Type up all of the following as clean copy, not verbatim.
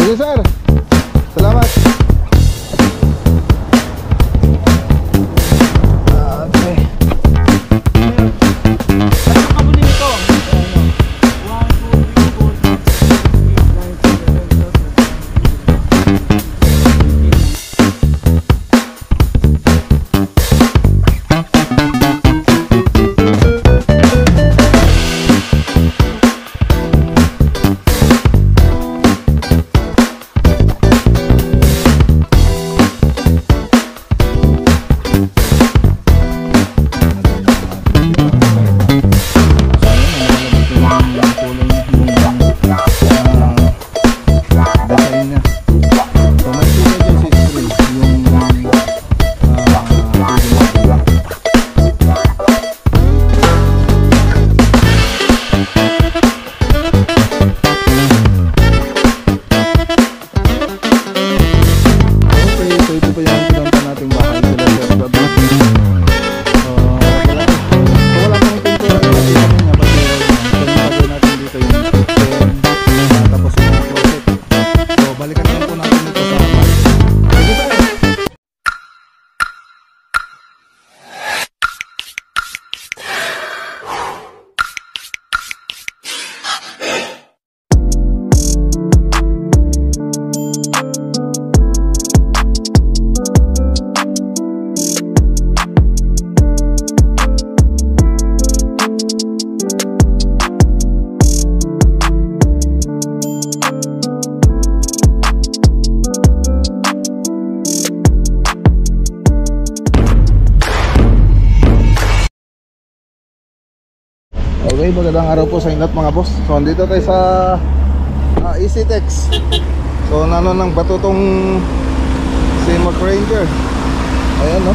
Sige sir, salamat. Okay. Okay, magandang araw po sa inyo mga boss. So, andito tayo sa EasyTex. So, nano ng bato tong si Mac Ranger. Ayan, no?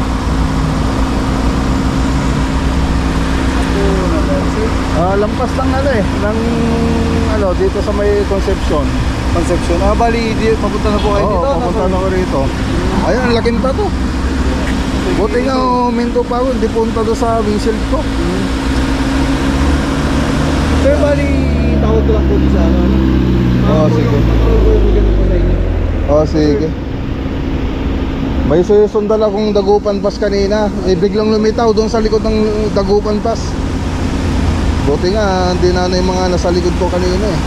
Lampas lang ng dito sa may Concepcion. Bali, papunta na po kayo dito? Oo, papunta na ko rito. Ayan, laking bato. Buti nga, minto pa ako, hindi punta doon sa windshield ko. Pero bali, tawag ko lang po sa ano. Oo, sige. Oo, sige. May susundal akong Dagupan Pass kanina. Biglang lumitaw doon sa likod ng Dagupan Pass. Buti nga, hindi na yung mga nasa likod ko kanina eh.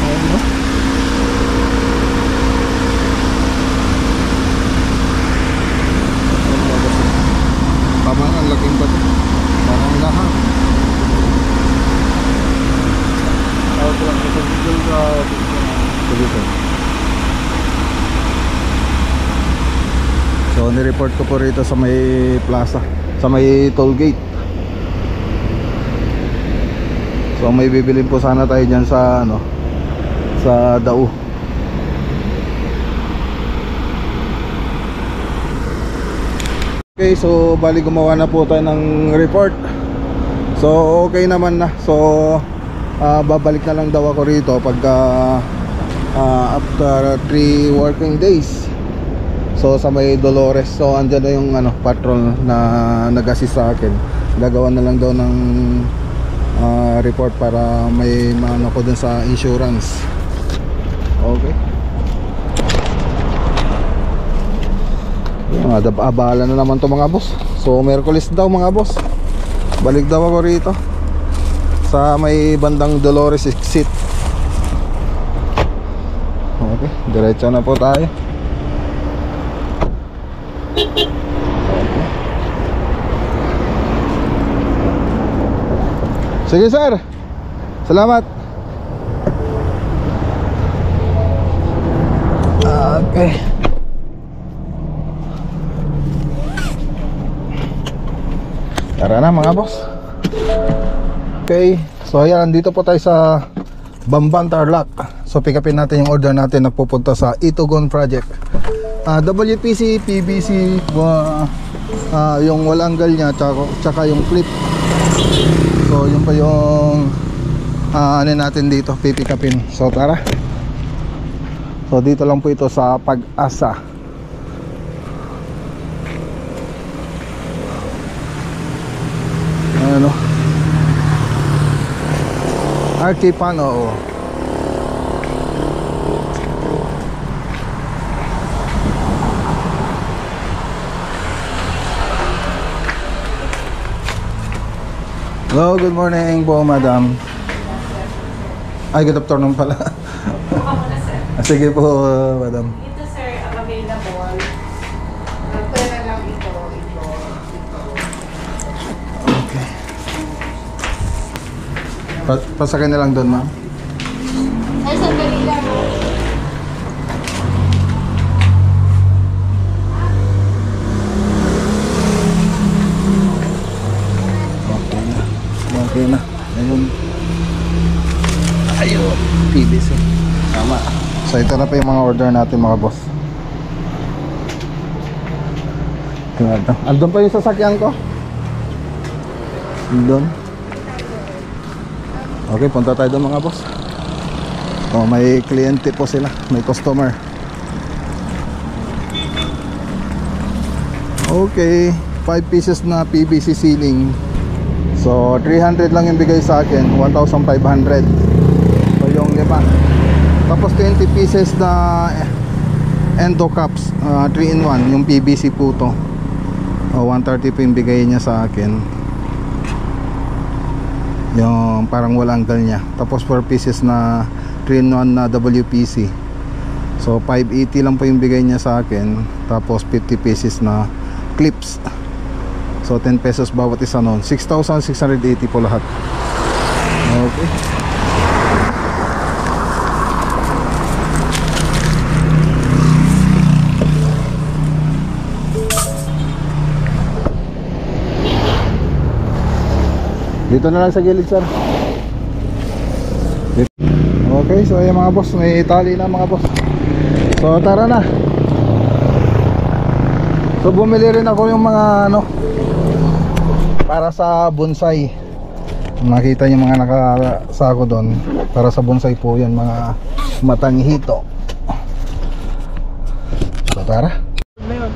Ayun, no? Parang ang laking bato. Parang lahat. So nireport ko po rito sa may plaza, sa may toll gate. So may bibilin po sana tayo dyan sa sa Dao. Okay, so bali gumawa na po tayo ng report. So okay naman na. So babalik na lang daw ako rito pagka after 3 working days. So sa may Dolores. So andyan na yung patrol na nag-assist sa akin. Gagawa na lang daw ng report para may maano ko dun sa insurance. Okay. Abala na naman to mga boss. So Merkulis daw mga boss, balik daw ako rito sa may bandang Dolores exit. Okay, diretso na po tayo. Okay. Sige sir, salamat. Okay. Tara na mga boss. Okay, so ayan, nandito po tayo sa Bamban Tarlac. So pick upin natin yung order natin na pupunta sa Itugon Project. WPC, PVC, yung walanggal nya, tsaka yung clip. So yun pa yung ano natin dito, pick upin. So tara. So dito lang po ito sa Pag-asa. Archie pan, oo. Hello, good morning po, madam. Ay, good afternoon pala. Sige po, madam. Ito sir, available. Pera lang ito. Okay. Pasakay na lang doon, ma'am. Ay, sandali lang. Okay na. Ayun. Ayun. PVC. Tama. So ito na pa yung mga order natin, mga boss. Tingnan. Andun pa yung sasakyan ko. Andun. Okay, punta tayo doon, mga boss. Oh, may kliyente po sila. May customer. Okay. 5 pieces na PVC ceiling. So 300 lang yung bigay sa akin, 1,500. So yung lima. Tapos 20 pieces na endo cups, 3-in-1, yung PVC po to. 130 po yung bigay niya sa akin. Yung parang walang angle niya. Tapos 4 pieces na 3-in-1 na WPC. So 580 lang po yung bigay niya sa akin. Tapos 50 pieces na clips. So 10 pesos bawat isa nun. 6,680 po lahat. Okay. Dito na lang sa gilid, sir. Okay, so yung mga boss, may tali na, mga boss. So tara na. So bumili rin ako yung mga ano para sa bonsai. Nakita niyo mga nakasako doon. Para sa bonsai po yan, mga matanghito. So tara. Ngayon,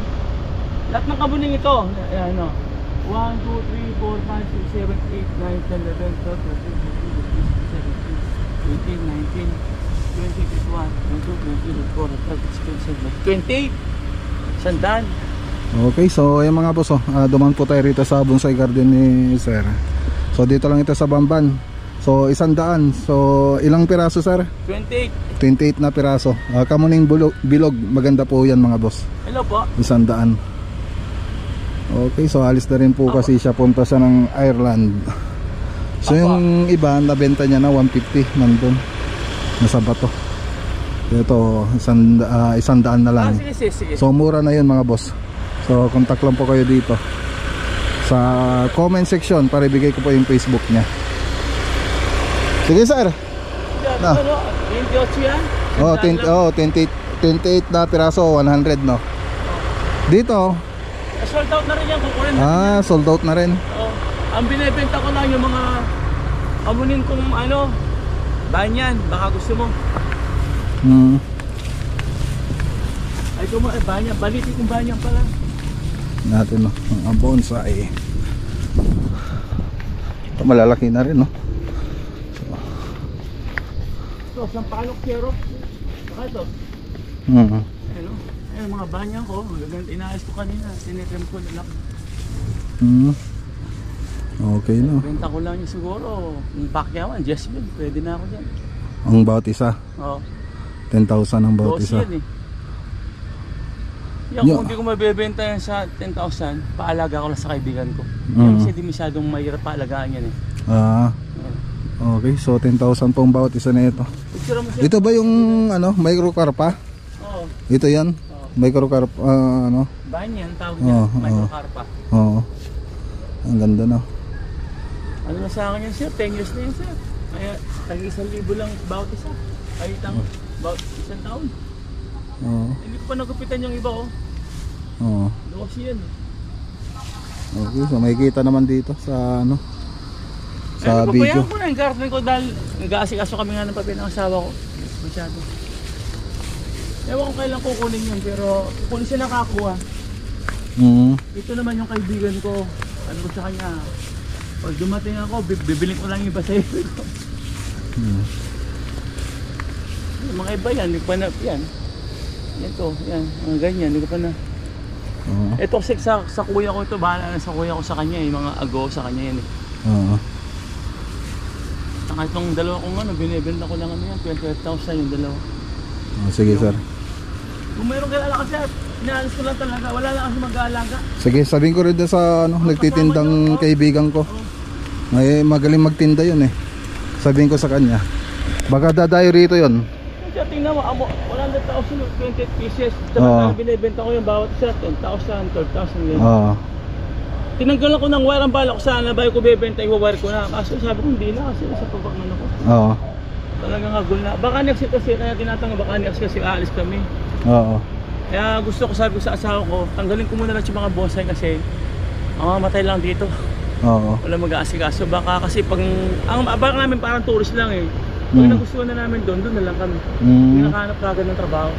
lahat ng kabuning ito, ano, 1, 2, 3, 4, 5, 6, 7, 8, 9, 10, 11, 12, 13, 14, 15, 16, 17, 18, 19, 20, 21, 22, 23, 24, 25, 26, 27, 28. Sandaan. Okay, so yung mga boss, duman po tayo rito sa bonsai garden ni sir. So dito lang ito sa Bamban. So 100. So ilang piraso, sir? 28. 28 na piraso. Kamuning bilog, maganda po yan, mga boss. Hello po. 100. Okay, so alis na rin po kasi siya, punta siya ng Ireland. So yung iba, nabenta niya na 150 nandun. Nasa bato. Ito, 100 na lang. Sige, sige. So mura na yun, mga boss. So contact lang po kayo dito sa comment section para ibigay ko po yung Facebook niya. Sige, sir. Ano, 28 yan? Oh, 28 na piraso, 100, no. Dito, Sold out na rin yan, kukunin. sold out na rin. Ang binibenta ko lang yung mga kamunin kong ano, banyan, baka gusto mo. Ay kung banyan, balitin kong banyan pala. Natin, no, ang bonsai. Ito malalaki na rin, no. Ito, sampalok kero. Baka ito. Ano? Ayun, mga banyan ko, inaayos ko kanina, sinitrim ko na lang. Okay, no. Benta ko lang yung siguro, yung pakyawan, Jasmine, pwede na ako dyan. Ang bawat isa, Oo. 10,000 ang bawat 12 isa. yan eh. Yan, kung hindi ko mabebenta yan sa 10,000, paalaga ko lang sa kaibigan ko. Yan kasi di masyadong mahirap paalagaan yan eh. Okay, so 10,000 po ang bawat isa na ito. Picture mo siya. Ito ba yung ano, microcarpa? Oo. Ito yan? Microcarpa, ano? Banyan, tawag niya, microcarpa. Oo. Ang ganda, no. Ano na sa akin yan sir, 10 years na yan sir. Kaya tag-1,000 lang bawat isa. Ay bawat isang taon. Oo. Hindi ko pa nagupitan yung iba oh. Oo. Loss yan eh. Okay, so makikita naman dito sa ano, sa Ay, video. papayagan ko na yung girlfriend ko dahil nag-aasikaso kami nga ng papel ng asawa ko. Masyado. Ewan ko kailan kukunin yun pero kukunin siya nakakuha. Ito naman yung kaibigan ko. Ano ko sa kanya, pag dumating ako, bibiling ko lang yung iba sa iyo. Yung mga iba yan, hindi pa na, yan. Ito, yan, mga ganyan, hindi ko pa na. Ito kasi sa kuya ko ito, bahala na sa kuya ko sa kanya, yung mga ago sa kanya yan eh. Saka itong dalawa kong ano, binibenta ko lang ano yan, 28,000 yung dalawa. Sige sir. Kung mayroong kilala kasi, inaalis ko lang talaga, wala lang kasi mag-aalaga. Sige, sabihin ko rin doon sa ano, nagtitindang kaibigan ko. May magaling magtinda yun eh. Sabihin ko sa kanya. Baka dadayo rito yun. Kaya tingnan mo, 100,000 28 pieces. Saka binibenta ko yung bawat isa, 10,000, 12,000 yan. Tinanggalan ko ng wire, ang bala ko sana, bayo ko bibenta, i-wire ko na. Kaso sabi ko hindi na kasi sa pabak na ako. Talagang agul na. Baka next kasi, kaya tinatanong, baka next kasi aalis kami. Kaya gusto ko, sabi ko sa asawa ko, tanggalin ko muna lang yung mga bonsai kasi mamamatay lang dito. Wala mag-aasikaso. Baka kasi pag, ang abang namin parang tourist lang eh. Pag nagustuhan na namin doon na lang kami. Hindi nakahanap kagad ng trabaho.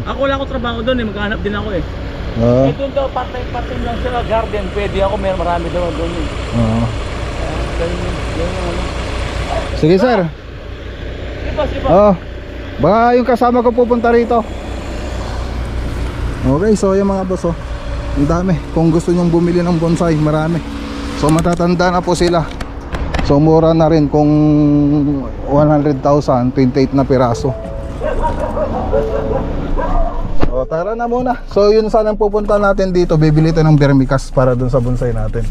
Ako wala akong trabaho doon eh, maghahanap din ako eh. Doon daw, part-time lang sila, garden, pwede ako, marami daw doon eh. Sige sir. Sige pa. Baka yung kasama ko pupunta rito. Okay, so yung mga boss ang dami. Kung gusto nyong bumili ng bonsai, marami. So matatanda na po sila. So mura na rin kung 100,000, 28 na piraso. So tara na muna. So yun sana ang pupunta natin dito. Bibili tayo ng vermicast para dun sa bonsai natin.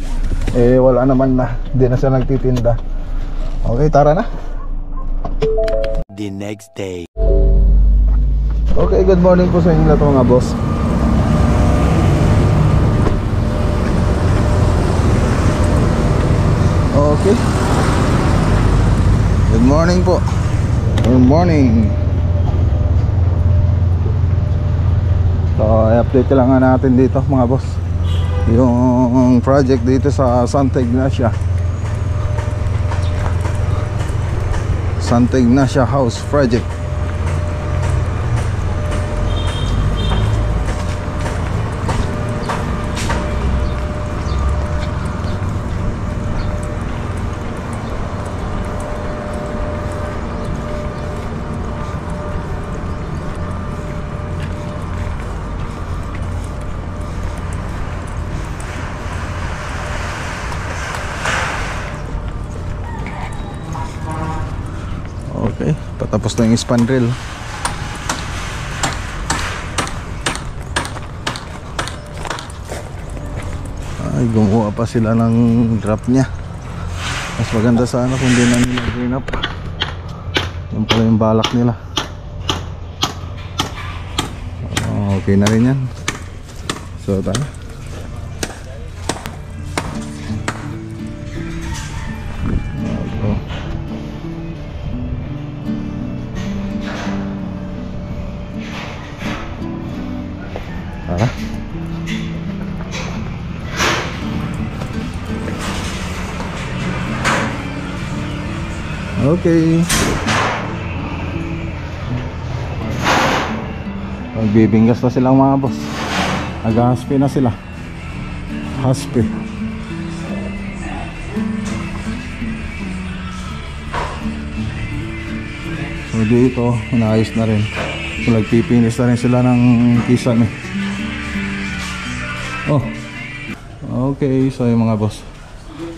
Eh wala naman na. Hindi na siya nagtitinda. Okay, tara na. The next day. Okay, good morning po sa inyo lahat mga boss. Okay. Good morning po. Good morning. So, i-update lang nga natin dito mga boss. Yung project dito sa Santa Ignacia. Santa Ignacia House Project. Okay, patapos na yung spandrel. Ay, gumawa pa sila ng drop nya. Mas maganda sana kung di na nila green up. Yan pala yung balak nila. Okay na rin yan. So tara. Tara. Okay. Magbibinggas na silang mga boss. Nag-haspe na sila. Haspe. So dito, inaayos na rin. So nagpipinis na rin sila ng kisan eh. Oh. Okay, so yung mga boss.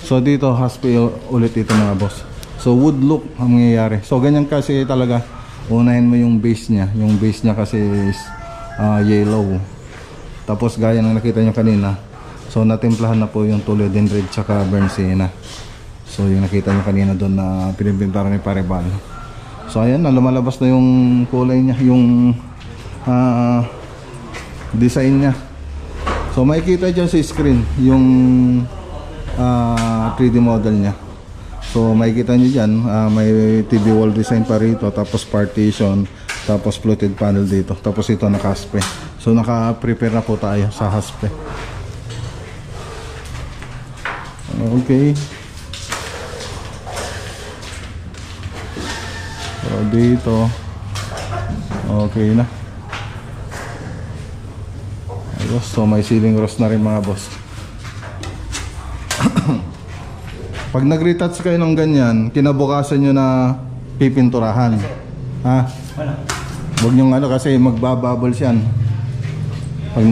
So dito haspe ulit ito mga boss. So wood look ang mangyayari. So ganyan kasi talaga. Unahin mo yung base niya. Yung base niya kasi is yellow. Tapos gaya ng nakita nyo kanina. So natimplahan na po yung Tulodendrid tsaka Bernsena. So yung nakita nyo kanina doon na pinibintara ni Pareban. So ayan, lumalabas na yung kulay niya, yung design niya. So makikita dyan sa screen yung 3D model niya. So makikita nyo dyan, may TV wall design pa rito, tapos partition, tapos fluted panel dito, tapos ito naka-haspe. So naka-prepare na po tayo sa haspe. Okay. So dito okay na. Ayos, so may ceiling rose na rin mga boss. Pag nag-retouch kayo ng ganyan, kinabukasan nyo na pipinturahan. Ha? Huwag niyong ano kasi magbabubbles yan. Pag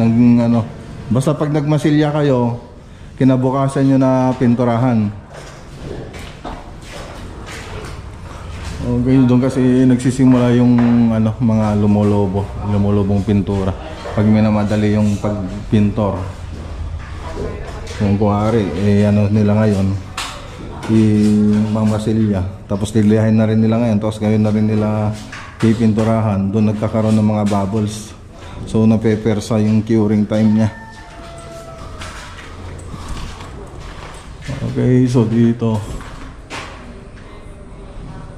basta pag nagmasilya kayo, kinabukasan nyo na pinturahan. Okay, doon kasi nagsisimula yung mga lumulobong pintura. Pag minamadali yung pagpintor. Kung kuwari, nila ngayon, mamasilya. Tapos lilihain na rin nila ngayon. Tapos ngayon na rin nila pipinturahan. Doon nagkakaroon ng mga bubbles. So napepersa yung curing time niya. Okay, so dito.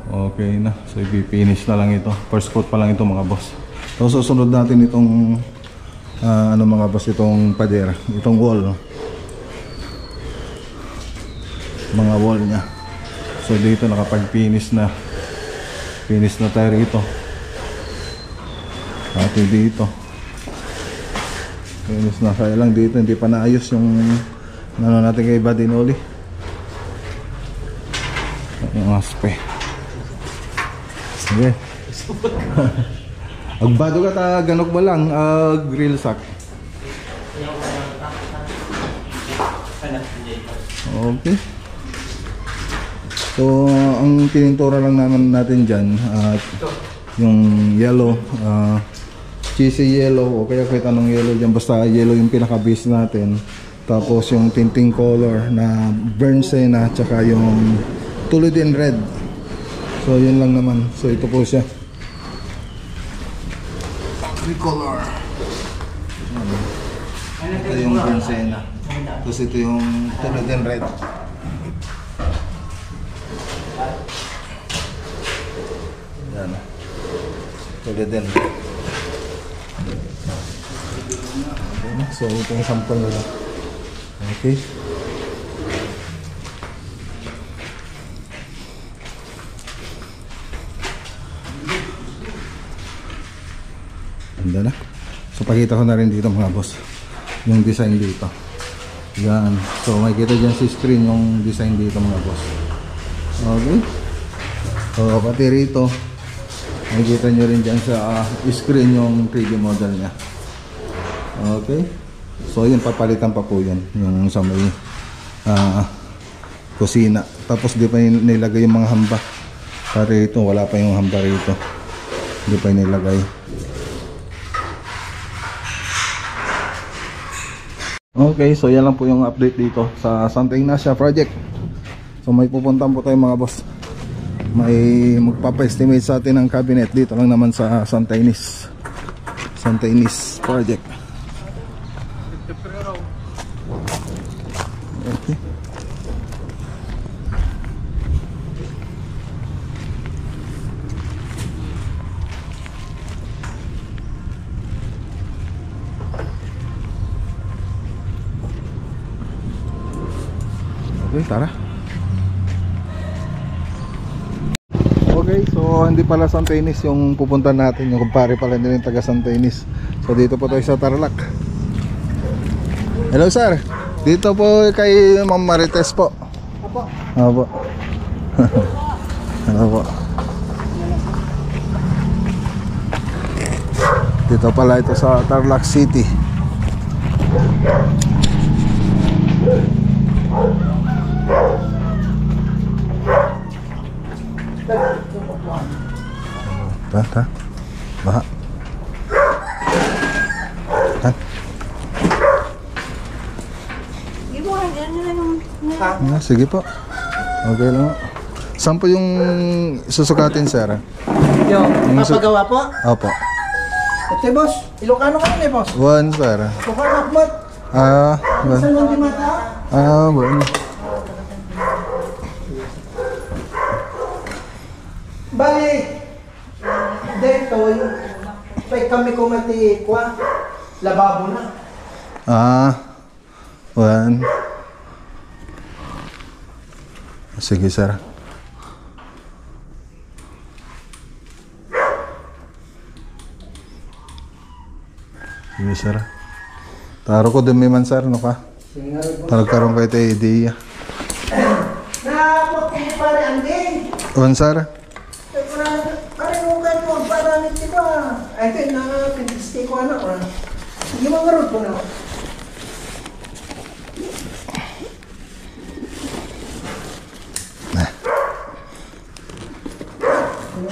Okay na. So i-finish na lang ito. First coat pa lang ito mga boss. So susunod natin itong mga boss, itong padera, itong wall. Mga wall niya. So dito nakapag-finish na. Finish na tayo rito. Pati dito. Finish na. Kaya lang dito hindi pa naayos yung natin kay Badinoli. Yung aspe. Sige. Agbado ka ta ganok mo lang, grill sack. Okay. So ang pinintura lang natin dyan, yung yellow, cheesy yellow o kaya kahit anong yellow dyan, basta yellow yung pinaka-base natin. Tapos yung tinting color na burnt sienna, tsaka yung tulidin red. So yun lang naman. So ito po siya. Color. Ito yung burnt sienna. Tapos ito yung tulidin red. Yan. Tulidin red. So ito yung sample nila. Okay. Ganda na. So pakita ko na rin dito mga boss yung design dito. Yan. So makikita dyan si screen yung design dito mga boss. Okay. So pati rito makikita nyo rin dyan sa screen yung 3D model nya. Okay. So yun, papalitan pa po yun yung sa may kusina. Tapos di pa nilagay yung mga hamba. Para rito wala pa yung hamba rito. Di pa nilagay. Okay, so yan lang po yung update dito sa Santa Ignacia project. So may pupuntahan po tayo mga boss. May magpapa-estimate sa atin ng cabinet dito lang naman sa Santa Ines project. Okay. Okay, tara. Okay, so hindi pala Santa Ines yung pupunta natin. Yung kumpare pala nila yung taga Santa Ines. So dito po tayo sa Tarlac. Hello sir. Dito po kay Ma'am Marites po. Apo. Apo. Apo. Dito pala ito sa Tarlac City. Ta. Baha. Tan. Sige po. Okay lang. Saan po yung susukatin sir? Yung papagawa po? Opo. Ito boss, Ilocano ka na boss? One sir. Ilocano Akmat? Saan mo di mata? Bueno. Bali, dito, pag kami kumati kwa, lababo na. One. Sige sir. Sige sir. Taro ko dumi man sir, no ka? Tarag karon kayo tayo ideya. Na, pare anding. One sir. Parang mo kayo mo, parang nito ba? Ay, ito na, pinistay ko anak ko. Yung mga road ko na.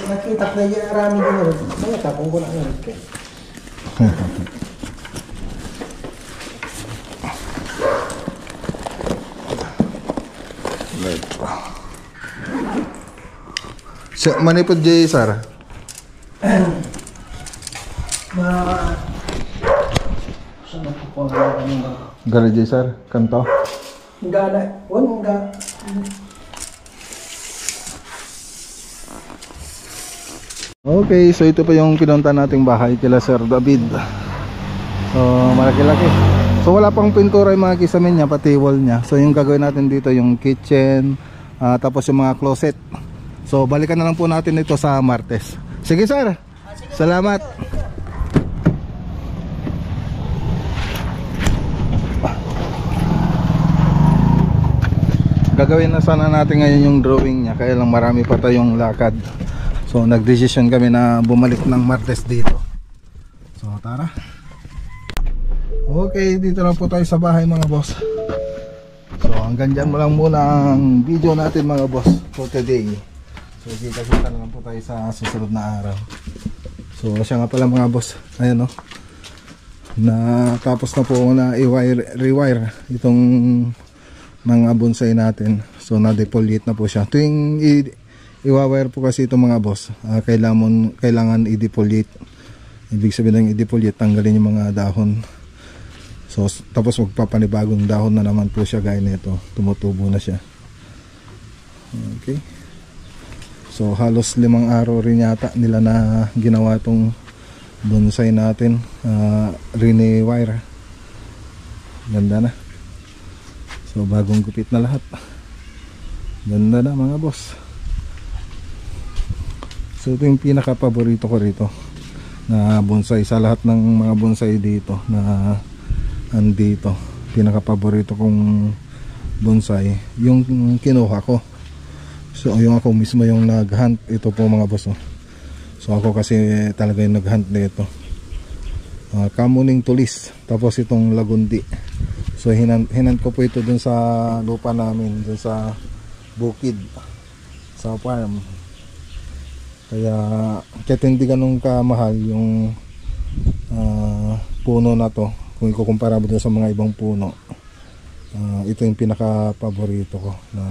Nakita ko na yung arami din road. Mga tapong ko na ang road kayo. Manipod J, Sir. Saan ako po ang Gali J, Sir. Kanto. gala? Huwag nga. Okay, so ito pa yung pinunta nating bahay kila Sir David. So, malaki-laki. So, wala pang pintura yung mga kisamin niya, pati wall niya. So, yung gagawin natin dito, yung kitchen, tapos yung mga closet. So, balikan na lang po natin ito sa Martes. Sige, Sir. Salamat. Gagawin na sana natin ngayon yung drawing niya, kaya lang marami pa tayong lakad. So, nag-decision kami na bumalik ng Martes dito. So, tara. Okay, dito na po tayo sa bahay mga boss. So, hanggang dyan mo lang muna ang video natin mga boss for today. So, kita-kita naman po tayo sa susunod na araw. So, siya nga pala mga boss. Ayan o. Natapos na po na i-rewire itong mga bonsai natin. So, na-defoliate na po siya. Tuwing i-wire po kasi itong mga boss, kailangan i-defoliate. Ibig sabihin ng i-defoliate, tanggalin yung mga dahon. So, tapos magpapanibagong dahon na naman po siya gaya nito. Tumutubo na siya. Okay. So, halos 5 araw rin yata nila na ginawa itong bonsai natin. Rene-wire. Ganda na. So, bagong gupit na lahat. Ganda na mga boss. So, ito yung pinaka-paborito ko rito na bonsai. Sa lahat ng mga bonsai dito na andito, pinaka-paborito kong bonsai yung kinuha ko. So, yung ako mismo yung nag-hunt. Ito po mga boss. So, ako kasi talaga yung nag-hunt nito. Kamuning tulis. Tapos itong lagundi. So, hinant ko po ito dun sa lupa namin. Dun sa bukid. Sa farm. Kaya, kahit hindi ganun kamahal yung puno na to. Kung ikukumpara mo dun sa mga ibang puno. Ito yung pinaka-paborito ko na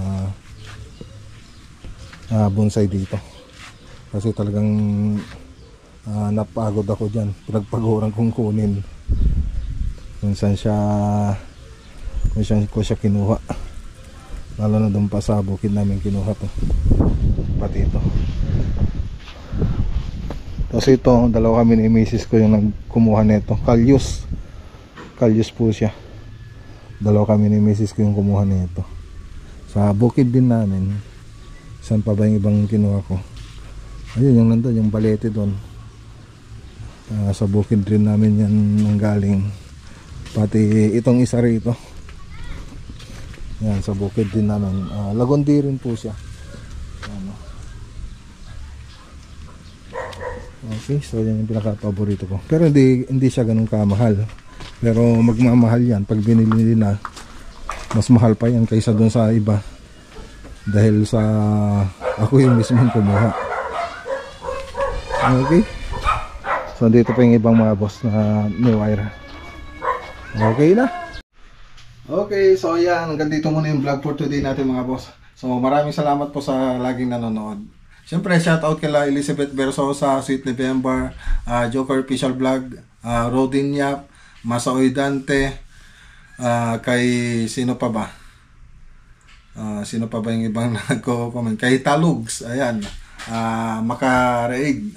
bonsai dito, kasi talagang napagod ako dyan. Pinagpaguran kong kunin kung saan ko siya kinuha, lalo na doon pa sa bukid namin kinuha to, pati ito. Tapos ito, dalawa kami ni misis ko yung nagkumuha nito. Kalyus po siya. Dalawa kami ni misis ko yung kumuha nito sa bukid din namin. Saan pa ba yung ibang kinuha ko? Ayun, yung nandun, yung balete doon. Sa bukid rin namin yan nanggaling. Pati itong isa rito. Yan, sa bukid din namin. Lagundi rin po siya. Ano. Okay, so yan yung pinaka-paborito ko. Pero hindi siya ganun kamahal. Pero magmamahal yan. Pag binili na, mas mahal pa yan kaysa doon sa iba. Dahil sa ako yung mismo kumuha. Okay. So dito pa yung ibang mga boss na ni-wire. Okay na. Okay, so yan, hanggang dito muna yung vlog for today natin mga boss. So maraming salamat po sa laging nanonood. Siyempre shoutout kila Elizabeth Berso sa Sweet November, Joker Official Vlog, Rodin Yap, Masaoy Dante, kay sino pa ba? Sino pa ba yung ibang nagko-comment? Kay Talugs, ayan, Makareig.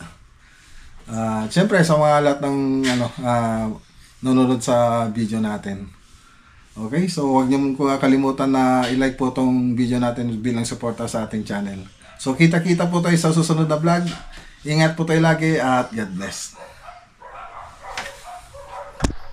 Siyempre sa mga lahat ng nanonood sa video natin. Okay, so huwag niyo po kalimutan na i-like po tong video natin bilang suporta sa ating channel. So kita-kita po tayo sa susunod na vlog. Ingat po tayo lagi at God bless.